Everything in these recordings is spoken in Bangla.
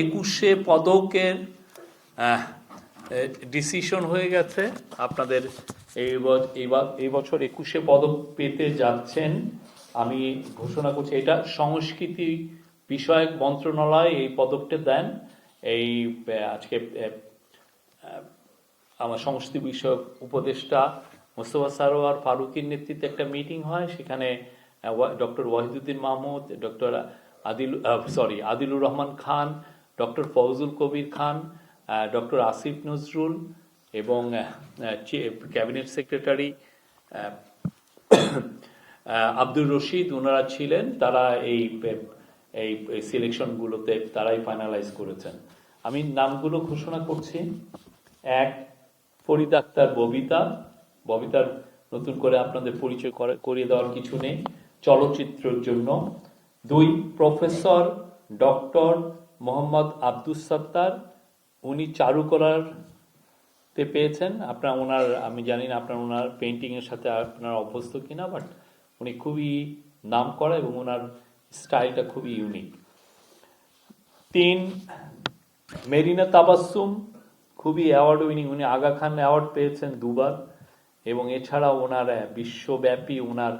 21 পদকের ডিসিশন হয়ে গেছে। আপনাদের এই বছর 21 পদক পেতে যাচ্ছেন। আমি ঘোষণা করছি, এটা সংস্কৃতি বিষয়ক মন্ত্রণালয় এই পদকটা দেন। এই আজকে আমার সংস্কৃতি বিষয়ক উপদেষ্টা মোস্তফা সারোয়ার ফারুকীর নেতৃত্বে একটা মিটিং হয়। সেখানে doctor Wahiduddin Mahmud, doctor Adilur Rahman Khan, doctor Fouzul Kabir Khan, doctor Asif Nazrul এবং ক্যাবিনেট সেক্রেটারি আব্দুর রশিদ ওনারা ছিলেন। তারা এই সিলেকশনগুলোতে তারাই ফাইনালাইজ করেছেন। আমি নামগুলো ঘোষণা করছি। 1, ফরিদ আক্তার ববিতার নতুন করে আপনাদের পরিচয় করিয়ে দেওয়ার কিছু নেই চলচ্চিত্রের জন্য। 2, প্রফেসর ডক্টর মোহাম্মদ আব্দুস সাত্তার, উনি চারুকলাতে পেয়েছেন। আমি জানি না আপনার ওনার পেন্টিং এর সাথে আপনার অভ্যস্ত কিনা, বাট উনি খুবই নাম করা এবং ওনার স্টাইলটা খুবই ইউনিক। 3, মেরিনা তাবাসসুম, খুবই অ্যাওয়ার্ড উইনিং, উনি আগা খান অ্যাওয়ার্ড পেয়েছেন 2 বার এবং এছাড়া ওনার বিশ্বব্যাপী ওনার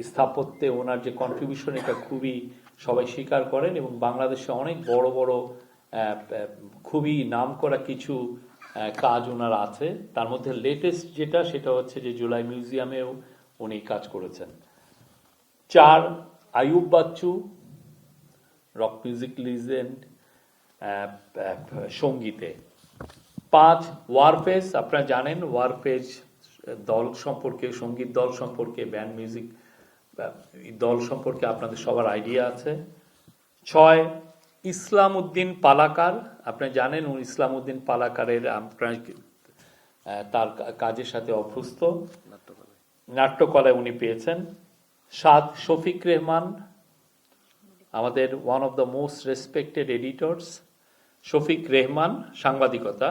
স্থাপত্যে ওনার যে কন্ট্রিবিউশন এটা খুবই সবাই স্বীকার করেন এবং বাংলাদেশে অনেক বড় বড় খুবই নাম করা কিছু কাজ ওনার আছে। তার মধ্যে লেটেস্ট সেটা হচ্ছে যে জুলাই মিউজিয়ামেও উনি কাজ করেছেন। 4, Ayub Bachchu, rock music legend সঙ্গীতে। 5, ওয়ারফেজ, আপনারা জানেন ওয়ারফেজ দল সম্পর্কে, সঙ্গীত দল সম্পর্কে, ব্যান্ড মিউজিক দল সম্পর্কে আপনাদের সবার আইডিয়া আছে। 6, ইসলাম উদ্দিন পালাকার, আপনারা জানেন ইসলাম উদ্দিন পালাকারের আপনার তার কাজের সাথে অভ্যস্ত, নাট্যকলায় উনি পেয়েছেন। 7, শফিক রেহমান, আমাদের one of the most respected editors Shafiq Rehman, সাংবাদিকতা।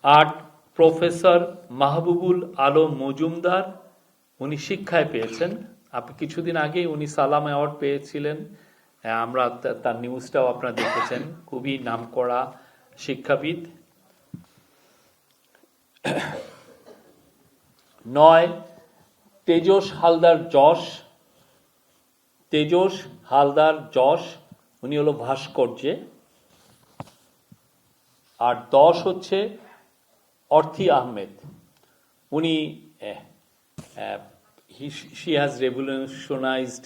8, প্রফেসর মাহবুবুল আলম মজুমদার, উনি শিক্ষায় পেয়েছেন। কিছুদিন আগেই উনি সালাম অ্যাওয়ার্ড পেয়েছিলেন, আমরা তার নিউজটাও আপনারা দেখেছেন। খুবই নামকরা শিক্ষাবিদ। 9, তেজস হালদার যশ, উনি হলো ভাস্কর্যে। আর 10 হচ্ছে অর্থী আহমেদ, উনি she has revolutionized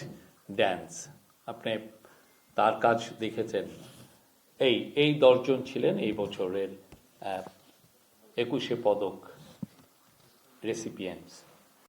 dance, আপনি তার কাজ দেখেছেন। এই 10 জন ছিলেন এই বছরের 21 পদক রেসিপিয়েন্টস।